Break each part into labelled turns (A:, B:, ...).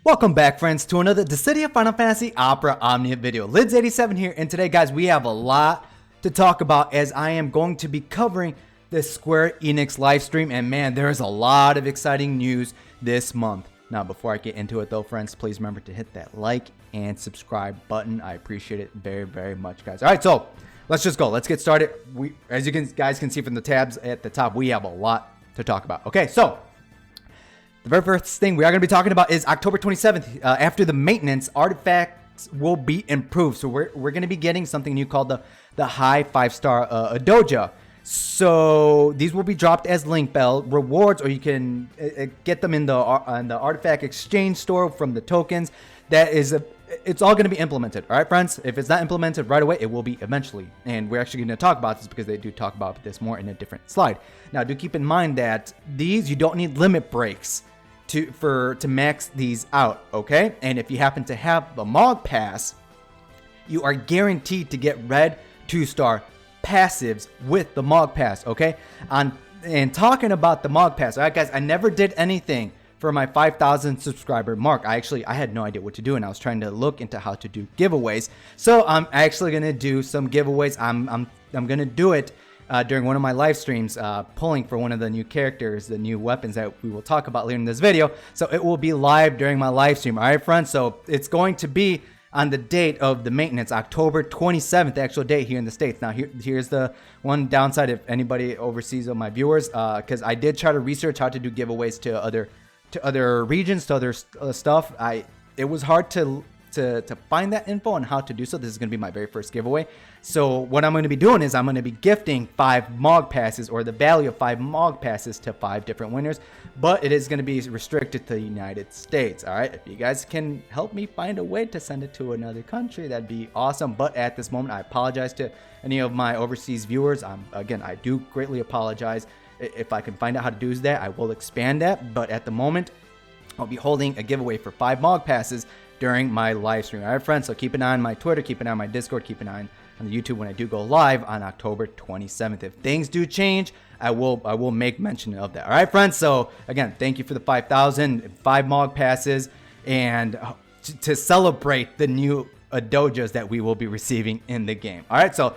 A: Welcome back, friends, to another The City of Final Fantasy Opera Omnia video. Lids87 here, and today, guys, we have a lot to talk about as I am going to be covering the Square Enix live stream, and man, there is a lot of exciting news this month. Now, before I get into it, though, friends, please remember to hit that like and subscribe button. I appreciate it very, very much, guys. All right, so let's just go. Let's get started. As you guys can see from the tabs at the top, we have a lot to talk about. Okay, so the very first thing we are going to be talking about is October 27th. After the maintenance, artifacts will be improved. So we're going to be getting something new called the high 5-star Doja. So these will be dropped as link bell rewards, or you can get them in the artifact exchange store from the tokens. It's all going to be implemented. All right, friends. If it's not implemented right away, it will be eventually. And we're actually going to talk about this because they do talk about this more in a different slide. Now, do keep in mind that you don't need limit breaks to max these out, okay? And if you happen to have the Mog Pass, you are guaranteed to get red 2-star passives with the Mog Pass, okay? And talking about the Mog Pass, all right, guys, I never did anything for my 5,000 subscriber mark. I had no idea what to do, and I was trying to look into how to do giveaways. So I'm actually gonna do some giveaways. I'm gonna do it during one of my live streams, pulling for one of the new characters, the new weapons that we will talk about later in this video. So it will be live during my live stream. All right, friends. So it's going to be on the date of the maintenance, October 27th, the actual date here in the States. Now, here's the one downside if anybody overseas of my viewers, because I did try to research how to do giveaways to other regions, to other stuff. It was hard to find that info on how to do so. This is going to be my very first giveaway. So what I'm going to be doing is I'm going to be gifting 5 Mog Passes, or the value of 5 Mog Passes, to 5 different winners, but it is going to be restricted to the United States. All right, if you guys can help me find a way to send it to another country, that'd be awesome. But at this moment, I apologize to any of my overseas viewers. Again, I do greatly apologize. If I can find out how to do that, I will expand that. But at the moment, I'll be holding a giveaway for 5 Mog Passes during my live stream. All right, friends, so keep an eye on my Twitter, keep an eye on my Discord, keep an eye on the YouTube when I do go live on October 27th. If things do change, I will make mention of that. All right, friends, so again, thank you for the 5,000, 5 Mog Passes, and to celebrate the new dojas that we will be receiving in the game. All right, so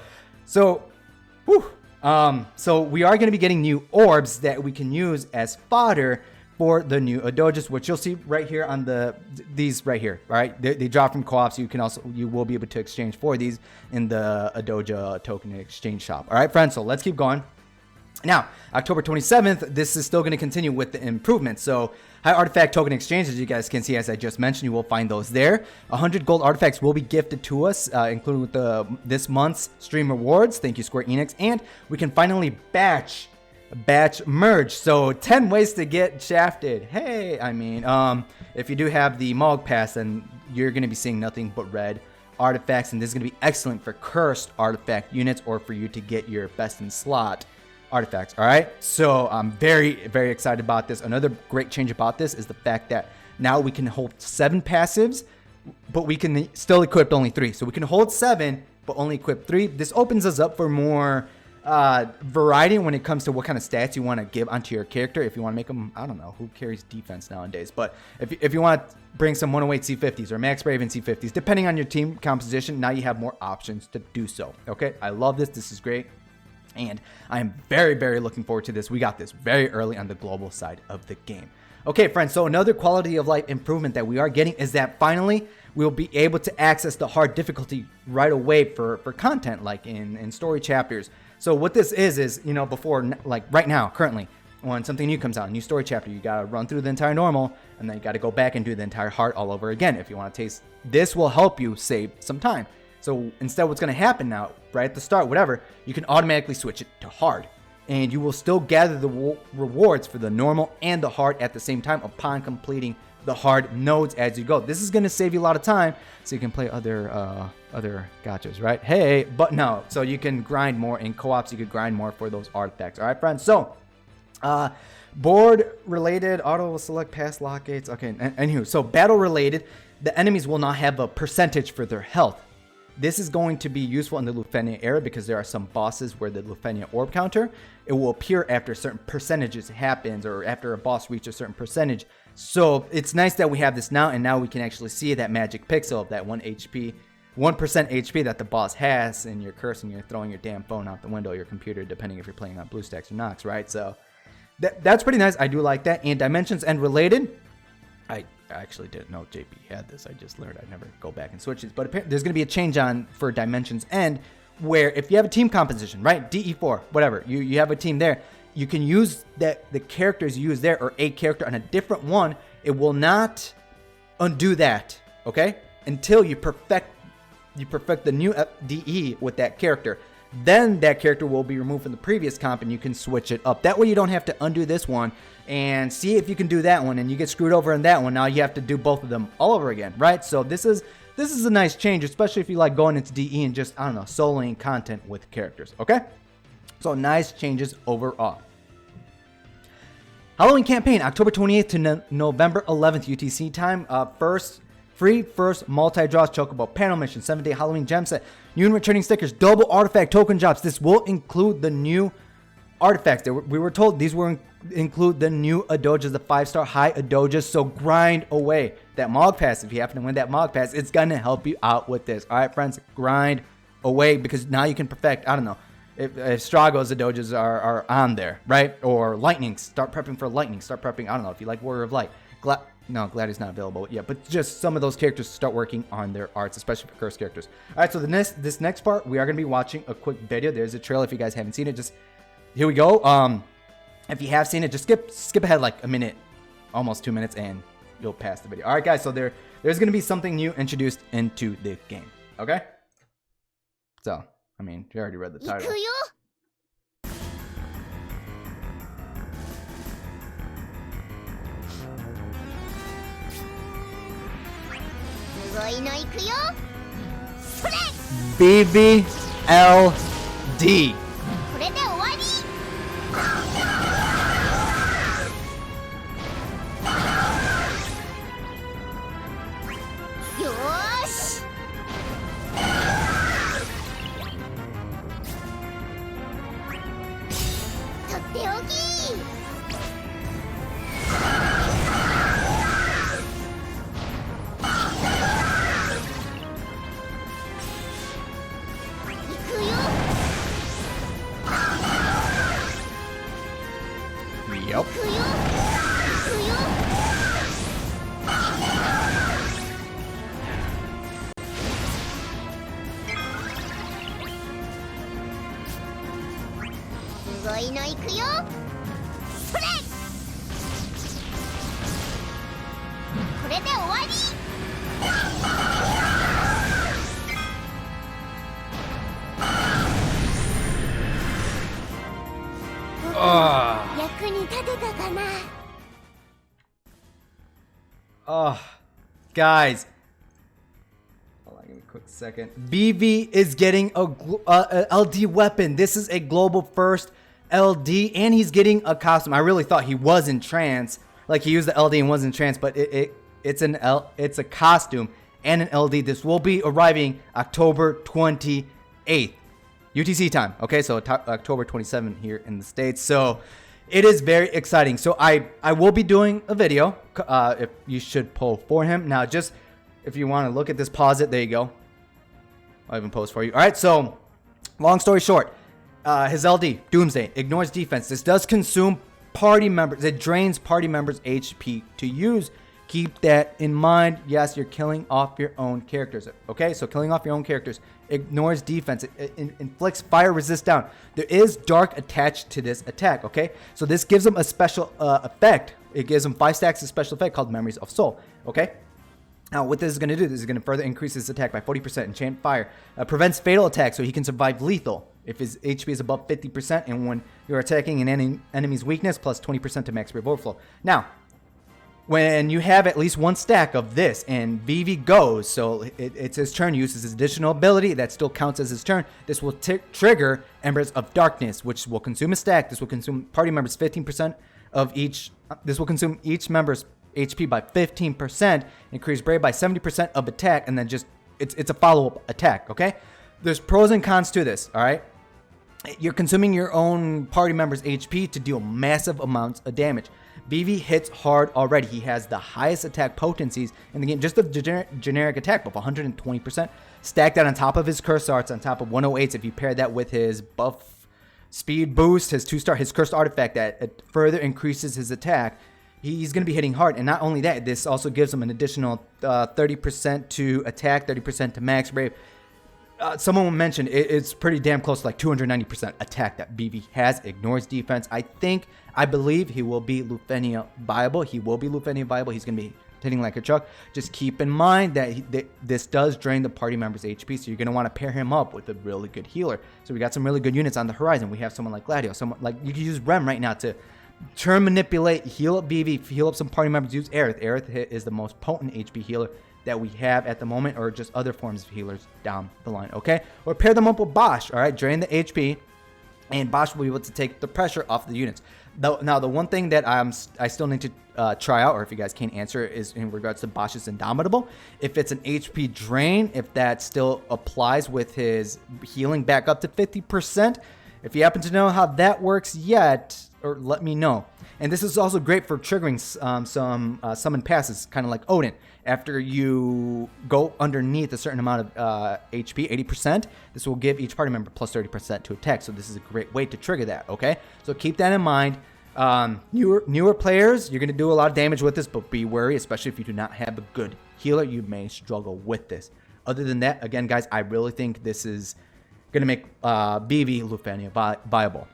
A: we are going to be getting new orbs that we can use as fodder for the new dojas, which you'll see right here on these right here. All right, they drop from co-op, so you will be able to exchange for these in the doja token exchange shop. All right, friends, so let's keep going. Now, October 27th, this is still going to continue with the improvements. So high artifact token exchange, as you guys can see, as I just mentioned, you will find those there. 100 gold artifacts will be gifted to us, including with this month's stream rewards. Thank you, Square Enix. And we can finally batch merge. So 10 ways to get shafted. Hey, I mean, if you do have the Mog Pass, then you're going to be seeing nothing but red artifacts, and this is going to be excellent for cursed artifact units, or for you to get your best in slot artifacts. All right, so I'm very, very excited about this. Another great change about this is the fact that now we can hold 7 passives, but we can still equip only 3. So we can hold 7 but only equip 3. This opens us up for more variety when it comes to what kind of stats you want to give onto your character. If you want to make them, I don't know who carries defense nowadays, but if you want to bring some 108 C50s or max Raven C50s, depending on your team composition, now you have more options to do so. Okay, I love this. This is great, and I am very, very looking forward to this. We got this very early on the global side of the game. Okay, friends, so another quality of life improvement that we are getting is that finally we'll be able to access the hard difficulty right away for content, like in story chapters. So what this is, you know, before, like right now, currently, when something new comes out, a new story chapter, you got to run through the entire normal, and then you got to go back and do the entire hard all over again if you want to taste. This will help you save some time. So instead, what's going to happen now, right at the start, whatever, you can automatically switch it to hard. And you will still gather the rewards for the normal and the hard at the same time upon completing the hard nodes as you go. This is going to save you a lot of time, so you can play other gachas, right? Hey, but no, so you can grind more in co-ops. You could grind more for those artifacts. All right, friends. So, board related, auto select past lock gates. Okay, anywho, so battle related, the enemies will not have a percentage for their health. This is going to be useful in the Lufenia era because there are some bosses where the Lufenia orb counter, it will appear after certain percentages happens, or after a boss reaches a certain percentage, So it's nice that we have this now, and now we can actually see that magic pixel of that 1% HP that the boss has, and you're cursing, you're throwing your damn phone out the window, your computer, depending if you're playing on BlueStacks or Nox, right? So that's pretty nice. I do like that. And Dimensions End related, I actually didn't know JP had this. I just learned. I never go back and switch it. But there's going to be a change on for Dimensions End, where if you have a team composition, right, DE4, whatever, you have a team there, you can use the characters you use there, or a character on a different one. It will not undo that, okay, until you perfect the new DE with that character. Then that character will be removed from the previous comp, and you can switch it up. That way you don't have to undo this one and see if you can do that one, and you get screwed over in that one. Now you have to do both of them all over again, right? So this is a nice change, especially if you like going into DE and just, I don't know, soloing content with characters, okay? So nice changes overall. Halloween campaign, October 28th to November 11th UTC time. First multi-draws chocobo panel mission, 7-day Halloween gem set, new and returning stickers, double artifact token drops. This will include the new artifacts. We were told these will include the new Adojas, the 5-star high Adojas. So grind away that Mog Pass. If you happen to win that Mog Pass, it's gonna help you out with this. All right, friends, grind away, because now you can perfect, I don't know, if Strago's Adojas are on there, right? Or Lightning, start prepping for Lightning. Start prepping, I don't know, if you like Warrior of Light. No, Gladio's not available yet, but just some of those characters start working on their arts, especially for cursed characters. All right, so this next part, we are going to be watching a quick video. There's a trailer if you guys haven't seen it. Just here we go. If you have seen it, just skip ahead like a minute, almost 2 minutes, and you'll pass the video. All right, guys, so there's going to be something new introduced into the game. Okay? So, I mean, you already read the title. Vivi LD. Yep. Guys, hold on, give me a quick second. Vivi is getting a LD weapon. This is a global first LD, and he's getting a costume. I really thought he was in trance, like he used the LD and was in trance, but it's a costume and an LD. This will be arriving October 28th UTC time. Okay, so October 27th here in the States. So it is very exciting. So I will be doing a video. If you should pull for him now, just if you want to look at this, pause it. There you go. I'll even post for you. All right. So long story short, his LD Doomsday ignores defense. This does consume party members. It drains party members' HP to use. Keep that in mind. Yes, you're killing off your own characters. Okay, so killing off your own characters ignores defense. It inflicts fire resist down. There is dark attached to this attack. Okay, so this gives them a special effect. It gives them 5 stacks of special effect called Memories of Soul. Okay. Now, what this is going to do, this is going to further increase his attack by 40%. Enchant Fire. Prevents fatal attacks, so he can survive lethal if his HP is above 50%, and when you're attacking an enemy's weakness, plus 20% to max revolver flow. Now, when you have at least 1 stack of this, and Vivi goes, so it's his turn, uses his additional ability, that still counts as his turn. This will trigger Embers of Darkness, which will consume a stack. This will consume party members 15% of each. This will consume each member's HP by 15%, increase Brave by 70% of attack, and then just, it's a follow-up attack, okay? There's pros and cons to this, all right? You're consuming your own party member's HP to deal massive amounts of damage. Vivi hits hard already. He has the highest attack potencies in the game, just the generic attack buff, 120%. Stack that on top of his curse arts, on top of 108s. If you pair that with his buff speed boost, his 2-star, his cursed artifact that further increases his attack, he's going to be hitting hard. And not only that, this also gives him an additional 30% to attack, 30% to max brave. Someone mentioned it's pretty damn close to like 290% attack that Vivi has. Ignores defense. I believe he will be Lufenia viable. He will be Lufenia viable. He's going to be hitting like a truck. Just keep in mind that this does drain the party member's HP, so you're going to want to pair him up with a really good healer. So we got some really good units on the horizon. We have someone like Gladio. Someone like, you can use Rem right now to turn manipulate, heal up Vivi, heal up some party members. Use Aerith. Aerith is the most potent HP healer that we have at the moment, or just other forms of healers down the line, okay? Or pair them up with Bosch, all right? Drain the HP, and Bosch will be able to take the pressure off the units. Now, the one thing that I still need to try out, or if you guys can't answer, is in regards to Bosch's Indomitable. If it's an HP drain, if that still applies with his healing back up to 50%. If you happen to know how that works yet, or let me know. And this is also great for triggering some summon passes, kind of like Odin. After you go underneath a certain amount of HP, 80%, this will give each party member plus 30% to attack. So this is a great way to trigger that, okay? So keep that in mind. Newer players, you're going to do a lot of damage with this, but be wary, especially if you do not have a good healer. You may struggle with this. Other than that, again, guys, I really think this is going to make Vivi Lufenia viable.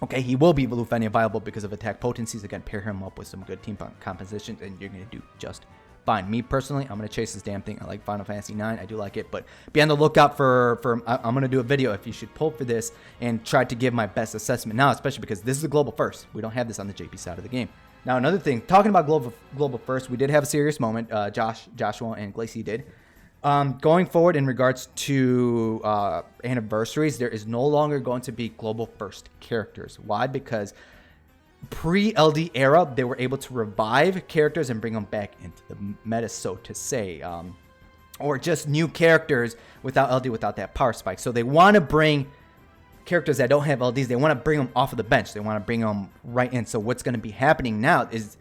A: Okay, he will be Lufenia viable because of attack potencies. Again, pair him up with some good team compositions, and you're going to do just fine. Me personally, I'm going to chase this damn thing. I like Final Fantasy IX. I do like it, but be on the lookout for I'm going to do a video if you should pull for this and try to give my best assessment now, especially because this is a global first. We don't have this on the JP side of the game. Now, another thing, talking about global first, we did have a serious moment. Joshua and Glacio did. Going forward in regards to anniversaries, there is no longer going to be global first characters. Why? Because pre-LD era, they were able to revive characters and bring them back into the meta, so to say. Or just new characters without LD, without that power spike. So they want to bring characters that don't have LDs. They want to bring them off of the bench. They want to bring them right in. So what's going to be happening now is,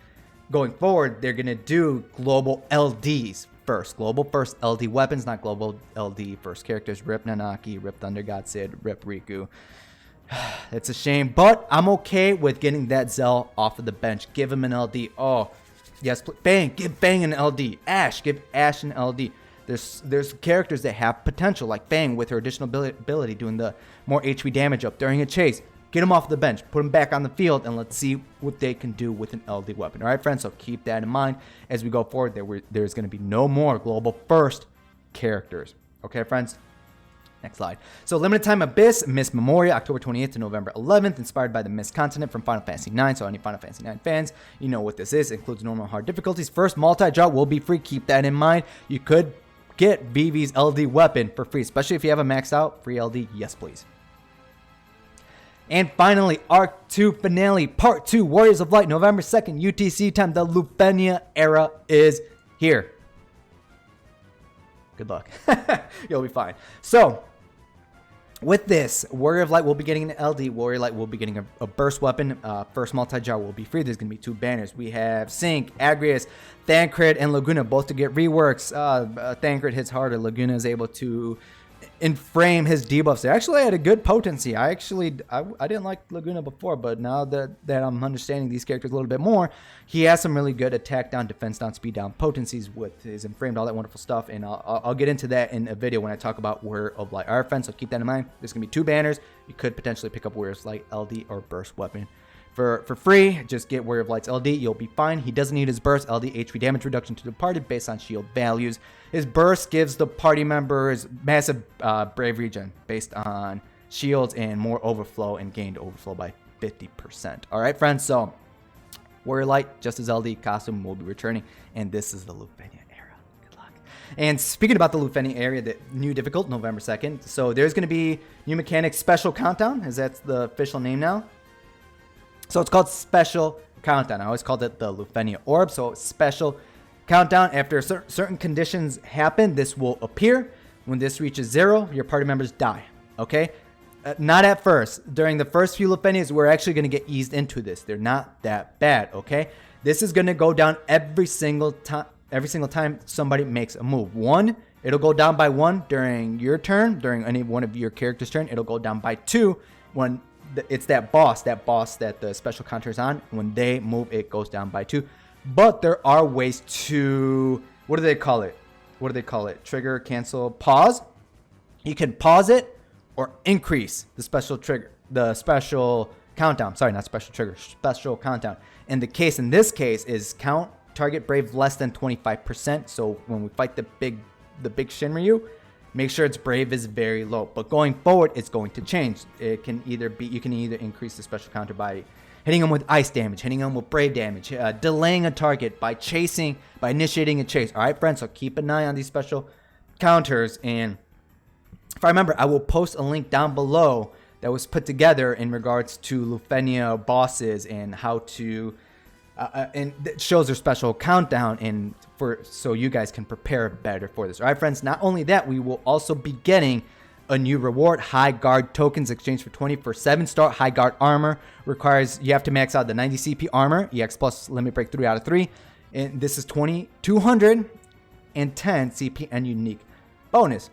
A: going forward, they're going to do global LDs first. Global first LD weapons, not global LD first characters. Rip Nanaki, Rip Thunder God Sid, Rip Riku. It's a shame, but I'm okay with getting that Zell off of the bench. Give him an LD. Oh, yes, Bang. Give Bang an LD. Ash, give Ash an LD. There's characters that have potential, like Bang with her additional ability, doing the more HP damage up during a chase. Get them off the bench, put them back on the field, and let's see what they can do with an LD weapon. All right, friends, so keep that in mind as we go forward. There's going to be no more global first characters. Okay, friends? Next slide. So limited time Abyss, Miss Memoria, October 28th to November 11th, inspired by the Mist Continent from Final Fantasy IX. So any Final Fantasy IX fans, you know what this is. It includes normal and hard difficulties. First, multi-draw will be free. Keep that in mind. You could get Vivi's LD weapon for free, especially if you have a maxed out free LD. Yes, please. And finally, Arc 2 Finale, Part 2, Warriors of Light, November 2nd, UTC time. The Lufenia era is here. Good luck. You'll be fine. So, with this, Warrior of Light will be getting an LD. Warrior Light will be getting a burst weapon. First multi-jar will be free. There's going to be 2 banners. We have Sync, Agrius, Thancred, and Laguna, both to get reworks. Thancred hits harder. Laguna is able to inframe his debuffs. They actually had a good potency. I didn't like Laguna before, but now that I'm understanding these characters a little bit more, he has some really good attack down, defense down, speed down potencies with his inframed, all that wonderful stuff. And I'll get into that in a video when I talk about Warrior of Light. All right, friends, so keep that in mind. There's gonna be 2 banners. You could potentially pick up Warrior's Light LD or burst weapon for free. Just get Warrior of Light's LD. You'll be fine. He doesn't need his burst. LD HP damage reduction to the party based on shield values. His burst gives the party members massive brave regen based on shields and more overflow, and gained overflow by 50%. All right, friends. So Warrior Light, just as LD costume, will be returning, and this is the Lufenia era. Good luck. And speaking about the Lufenia area, the new difficult, November 2nd. So there's going to be new mechanics, special countdown, as that's the official name now. So it's called Special Countdown. I always called it the Lufenia Orb. So Special Countdown. After certain conditions happen, this will appear. When this reaches 0, your party members die. Okay? Not at first. During the first few Lufenias, we're actually going to get eased into this. They're not that bad, okay? This is going to go down every single time somebody makes a move. One, it'll go down by 1 during your turn. During any one of your character's turn, it'll go down by 2 when it's that boss that the special counter is on. When they move, it goes down by 2. But there are ways to, what do they call it? Trigger, cancel, pause. You can pause it or increase the special trigger, the special countdown. Sorry, not special trigger, special countdown. And the case in this case is count target brave less than 25%. So when we fight the big Shinryu, make sure its brave is very low. But going forward, it's going to change. It can either be, you can either increase the special counter by hitting them with ice damage, hitting them with brave damage, delaying a target by initiating a chase. All right, friends. So keep an eye on these special counters. And if I remember, I will post a link down below that was put together in regards to Lufenia bosses and how to, and it shows their special countdown and so you guys can prepare better for this. All right, friends. Not only that, we will also be getting a new reward, high guard tokens exchange for 20 for 7-star high guard armor. Requires you have to max out the 90 CP armor, EX plus limit break 3 out of 3, and this is 210 CP and unique bonus.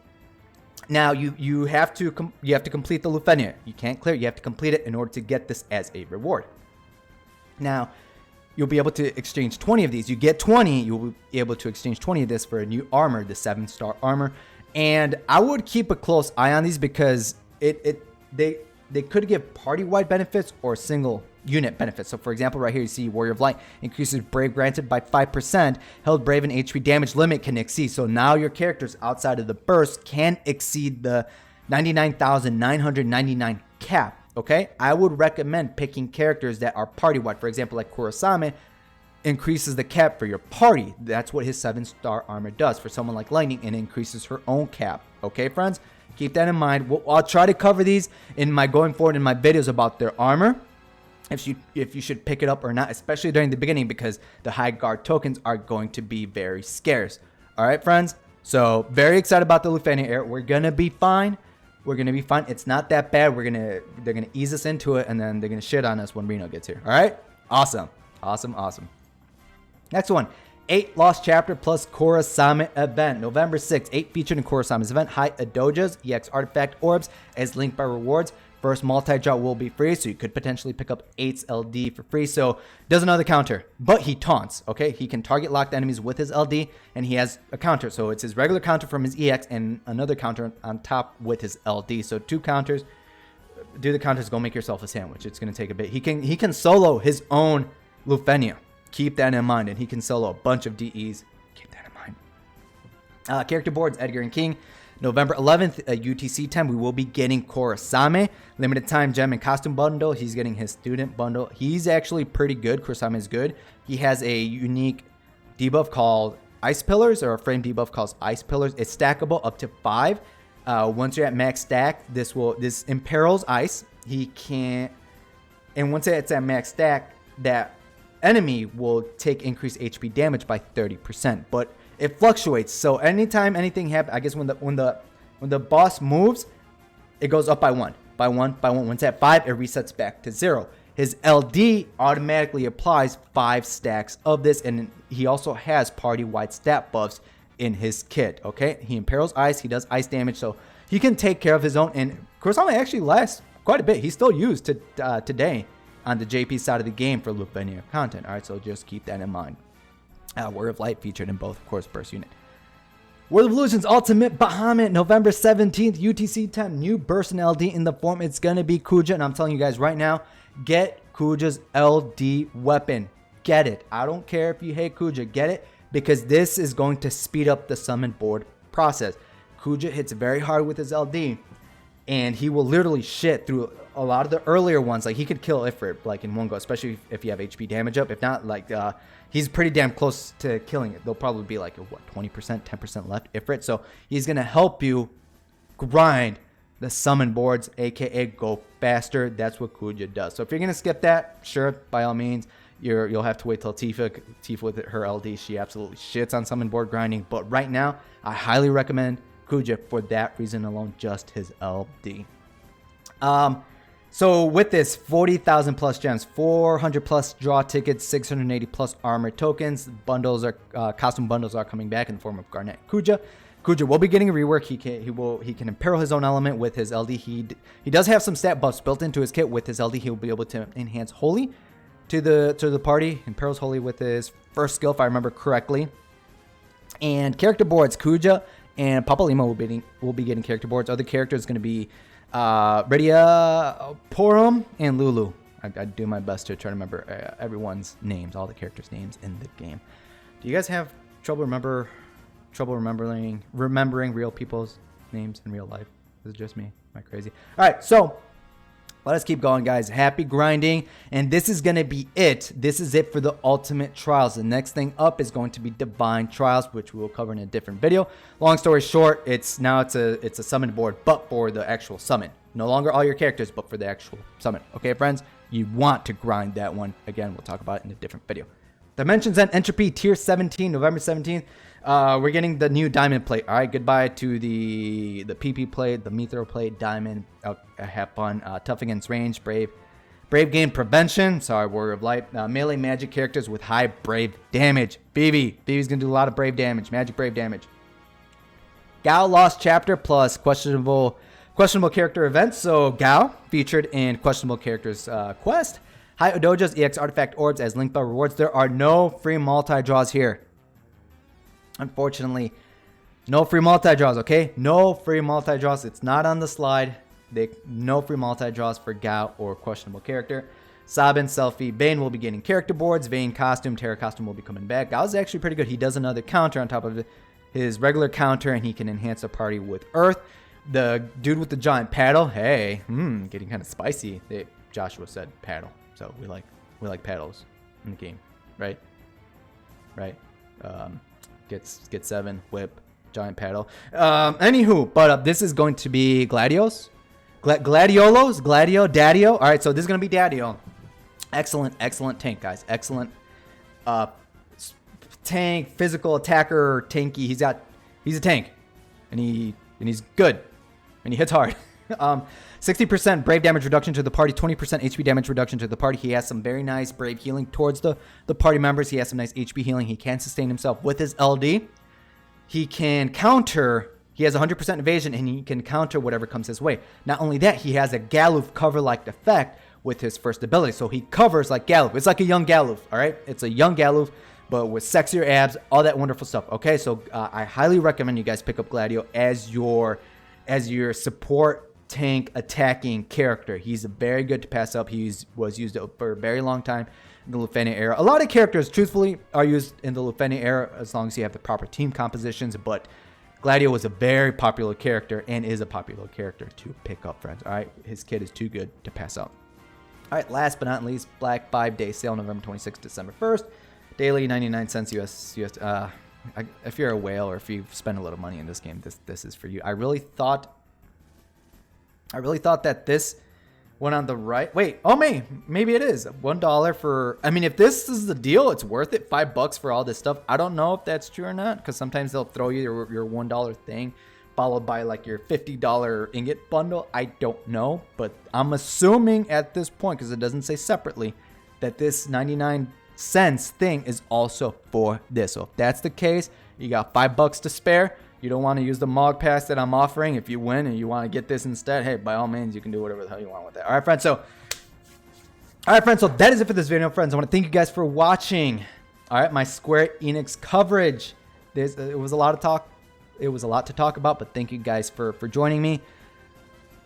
A: Now you have to complete the Lufenia. You can't clear it. You have to complete it in order to get this as a reward. Now you'll be able to exchange 20 of these. You get 20. You'll be able to exchange 20 of this for a new armor, the 7-star armor. And I would keep a close eye on these because they could give party-wide benefits or single unit benefits. So for example, right here you see Warrior of Light increases brave granted by 5%. Held brave and HP damage limit can exceed. So now your characters outside of the burst can exceed the 99,999 cap. Okay, I would recommend picking characters that are party-wide. For example, like Kurosame increases the cap for your party. That's what his 7-star armor does. For someone like Lightning, it increases her own cap. Okay, friends, keep that in mind. I'll try to cover these in my going forward in my videos about their armor, if you should pick it up or not, especially during the beginning, because the high guard tokens are going to be very scarce. All right, friends. So very excited about the Lufenia era. We're gonna be fine. We're gonna be fine. It's not that bad. They're gonna ease us into it, and then they're gonna shit on us when Reno gets here. All right. Awesome. Next one, 8 Lost Chapter plus Kurosame event. November 6th, 8 featured in Kurosame's event. High Adojas, EX artifact orbs as linked by rewards. First multi-draw will be free, so you could potentially pick up 8's LD for free. So does another counter, but he taunts. Okay, he can target locked enemies with his LD, and he has a counter. So it's his regular counter from his EX and another counter on top with his LD. So 2 counters. Do the counters, go make yourself a sandwich. It's gonna take a bit. He can solo his own Lufenia. Keep that in mind, and he can solo a bunch of DEs. Keep that in mind. Character boards, Edgar and King. November 11th, UTC time, we will be getting Kurosame. Limited time gem and costume bundle. He's getting his student bundle. He's actually pretty good. Kurosame is good. He has a unique debuff called Ice Pillars, or a frame debuff called Ice Pillars. It's stackable up to 5. Once you're at max stack, this imperils ice. He can't, and once it's at max stack, that enemy will take increased HP damage by 30%, but it fluctuates. So anytime anything happens, I guess when the boss moves, it goes up by 1. Once at 5, it resets back to 0. His LD automatically applies 5 stacks of this, and he also has party-wide stat buffs in his kit. Okay, he imperils ice, he does ice damage, so he can take care of his own. And Kurosame actually lasts quite a bit. He's still used today on the JP side of the game for Lufenia content. All right, so just keep that in mind. Warrior of Light featured in both, of course, burst unit. World of Illusions Ultimate Bahamut, November 17th, UTC 10. New burst and LD in the form. It's going to be Kuja, and I'm telling you guys right now, get Kuja's LD weapon. Get it. I don't care if you hate Kuja. Get it, because this is going to speed up the summon board process. Kuja hits very hard with his LD, and he will literally shit through a lot of the earlier ones. Like, he could kill Ifrit like in one go, especially if you have HP damage up. If not, like, he's pretty damn close to killing it. There'll probably be like, what, 20%, 10% left Ifrit. So he's going to help you grind the summon boards, aka go faster. That's what Kuja does. So if you're going to skip that, sure, by all means, you'll have to wait till Tifa with her LD. She absolutely shits on summon board grinding. But right now, I highly recommend Kuja for that reason alone, just his LD. So with this 40,000 plus gems, 400 plus draw tickets, 680 plus armor tokens, bundles are costume bundles are coming back in the form of Garnet and Kuja. Kuja will be getting a rework. He can imperil his own element with his LD. He does have some stat buffs built into his kit. With his LD, he'll be able to enhance Holy to the party. Imperils Holy with his first skill, if I remember correctly. And character boards, Kuja and Papa Lima will be getting character boards. Other characters going to be Redia, Porum, and Lulu. I do my best to try to remember everyone's names, all the characters' names in the game. Do you guys have trouble remembering real people's names in real life? Is it just me? Am I crazy? All right, so let us keep going, guys. Happy grinding, and this is gonna be it. This is it for the ultimate trials. The next thing up is going to be divine trials, which we will cover in a different video. Long story short, it's a summon board, but for the actual summon. No longer all your characters, but for the actual summon. Okay, friends, you want to grind that one. Again, we'll talk about it in a different video. Dimensions and Entropy Tier 17, November 17th. We're getting the new Diamond plate. All right, goodbye to the PP plate, the Mithril plate, Diamond. Have fun. Tough against range, Brave gain prevention. Sorry, Warrior of Light. Melee magic characters with high Brave damage. Vivi's gonna do a lot of Brave damage, magic Brave damage. Gao Lost Chapter plus questionable character events. So Gao featured in questionable characters quest. High Odojas EX artifact orbs as link bell rewards. There are no free multi draws here. Unfortunately, no free multi draws. Okay, no free multi draws. It's not on the slide. No free multi draws for Gao or questionable character. Sabin, Selfie, Bane will be getting character boards. Vayne costume, Terra costume will be coming back. Gao's actually pretty good. He does another counter on top of his regular counter, and he can enhance the party with Earth. The dude with the giant paddle, hey, getting kind of spicy. Joshua said paddle, so we like paddles in the game, right? Get 7 whip giant paddle. Anywho, but this is going to be Gladio, Daddio. All right, so this is gonna be Daddio. Excellent tank, guys. Excellent tank, physical attacker, tanky. He's a tank, and he's good, and he hits hard. 60% Brave damage reduction to the party, 20% HP damage reduction to the party. He has some very nice Brave healing towards the party members. He has some nice HP healing. He can sustain himself with his LD. He can counter. He has 100% evasion, and he can counter whatever comes his way. Not only that, he has a Galoof cover-like effect with his first ability. So he covers like Galoof. It's like a young Galoof, all right? It's a young Galoof, but with sexier abs, all that wonderful stuff. Okay, so I highly recommend you guys pick up Gladio as your support tank attacking character. He's very good to pass up. He was used for a very long time in the Lufenia era. A lot of characters, truthfully, are used in the Lufenia era as long as you have the proper team compositions, but Gladio was a very popular character and is a popular character to pick up, friends. All right, his kit is too good to pass up. All right, last but not least, Black 5-day sale, November 26th, December 1st. Daily 99 cents US. If you're a whale or if you've spent a little money in this game, this is for you. I really thought that this went on the right. Wait, oh maybe it is $1 for. I mean, if this is the deal, it's worth it. $5 for all this stuff. I don't know if that's true or not, because sometimes they'll throw you your $1 thing followed by like your $50 ingot bundle. I don't know, but I'm assuming at this point, because it doesn't say separately, that this 99 cents thing is also for this. So if that's the case, you got $5 to spare. You don't want to use the Mog Pass that I'm offering. If you win and you want to get this instead, hey, by all means, you can do whatever the hell you want with that. All right, friends. So that is it for this video, friends. I want to thank you guys for watching. All right, my Square Enix coverage. It was a lot of talk. It was a lot to talk about, but thank you guys for joining me.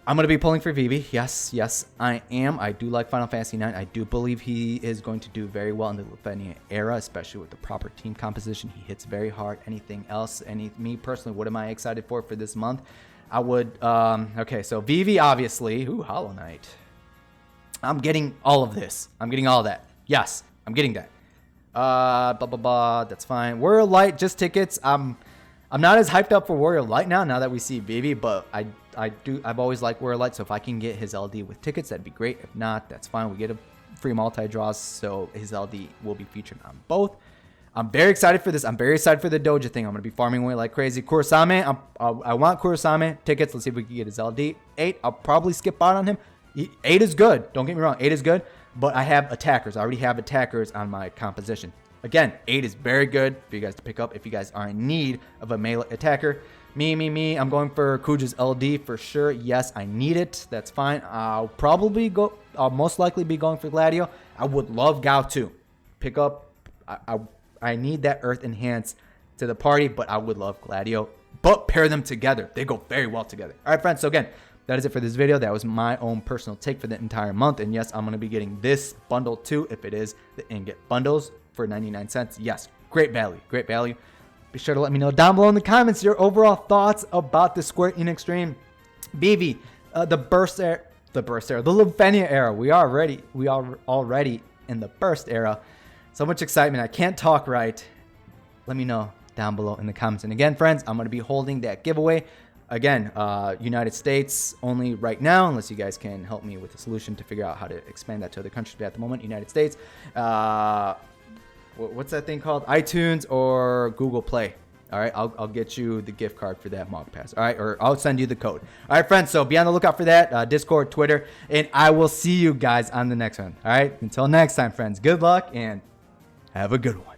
A: I'm going to be pulling for Vivi. Yes, I am. I do like Final Fantasy IX. I do believe he is going to do very well in the Lufenia era, especially with the proper team composition. He hits very hard. Anything else? Me personally, what am I excited for this month? I would, okay, so Vivi, obviously. Ooh, Hollow Knight. I'm getting all of this. I'm getting all of that. Yes, I'm getting that. That's fine. Warrior of Light, just tickets. I'm not as hyped up for Warrior of Light now that we see Vivi, but I've always liked Warrior of Light, so if I can get his LD with tickets, that'd be great. If not, that's fine. We get a free multi-draws, so his LD will be featured on both. I'm very excited for this. I'm very excited for the Doja thing. I'm going to be farming away like crazy. Kurosame, I want Kurosame tickets. Let's see if we can get his LD. 8, I'll probably skip out on him. 8 is good. Don't get me wrong. 8 is good. But I have attackers. I already have attackers on my composition. Again, 8 is very good for you guys to pick up if you guys are in need of a melee attacker. Me. I'm going for Kuja's LD for sure. Yes, I need it. That's fine. I'll most likely be going for Gladio. I would love Gao too. Pick up. I need that Earth Enhance to the party, but I would love Gladio. But pair them together. They go very well together. All right, friends. So again, that is it for this video. That was my own personal take for the entire month. And yes, I'm going to be getting this bundle too if it is the ingot bundles for 99 cents. Yes, great value. Great value. Be sure to let me know down below in the comments your overall thoughts about the Square Enix stream. Vivi, the Lufenia era. We are already in the burst era. So much excitement. I can't talk right. Let me know down below in the comments. And again, friends, I'm going to be holding that giveaway. Again, United States only right now, unless you guys can help me with a solution to figure out how to expand that to other countries. But at the moment, United States. What's that thing called? iTunes or Google Play. All right, I'll get you the gift card for that Mog Pass. All right, or I'll send you the code. All right, friends, so be on the lookout for that. Discord, Twitter, and I will see you guys on the next one. All right, until next time, friends, good luck and have a good one.